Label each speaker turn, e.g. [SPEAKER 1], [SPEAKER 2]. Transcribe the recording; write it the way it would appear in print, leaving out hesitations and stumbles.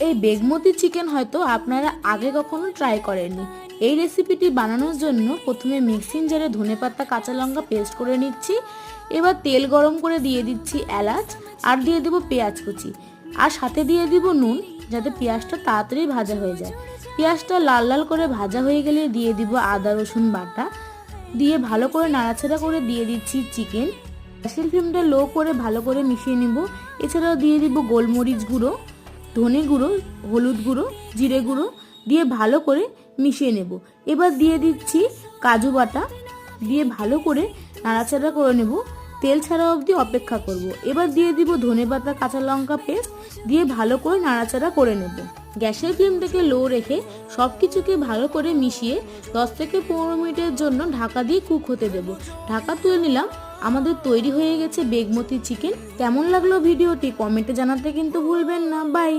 [SPEAKER 1] এই বেগমতি চিকেন হয়তো আপনারা আগে কখনো ট্রাই করেননি। এই রেসিপিটি বানানোর জন্য প্রথমে মিক্সিং জারে ধনেপাতা কাঁচা লঙ্কা পেস্ট করে নিচ্ছি। এবার তেল গরম করে দিয়ে দিচ্ছি এলাচ, আর দিয়ে দেবো পেঁয়াজ কুচি, আর সাথে দিয়ে দিব নুন, যাতে পেঁয়াজটা তাড়াতাড়ি ভাজা হয়ে যায়। পেঁয়াজটা লাল লাল করে ভাজা হয়ে গেলে দিয়ে দিব আদা রসুন বাটা, দিয়ে ভালো করে নাড়াচাড়া করে দিয়ে দিচ্ছি চিকেন। গ্যাসের ফ্লেমটা লো করে ভালো করে মিশিয়ে নেব। এছাড়াও দিয়ে দিব গোলমরিচ গুঁড়ো, ধনে গুঁড়ো, হলুদ গুঁড়ো, জিরে গুঁড়ো দিয়ে ভালো করে মিশিয়ে নেব। এবার দিয়ে দিচ্ছি কাজু বাটা, দিয়ে ভালো করে নাড়াচাড়া করে নেব। তেল ছাড়া অবধি অপেক্ষা করব। এবার দিয়ে দিব ধনেপাতা কাঁচা লঙ্কা পেস্ট, দিয়ে ভালো করে নাড়াচাড়া করে নেব। গ্যাসের ফ্লেমটাকে লো রেখে সব কিছুকে ভালো করে মিশিয়ে 10 থেকে 15 মিনিটের জন্য ঢাকা দিয়ে কুক হতে দেব। ঢাকা তুলে নিলাম। আমাদের তৈরি হয়ে গেছে বেগমতি চিকেন। কেমন লাগলো ভিডিওটি কমেন্টে জানাতে কিন্তু ভুলবেন না। বাই।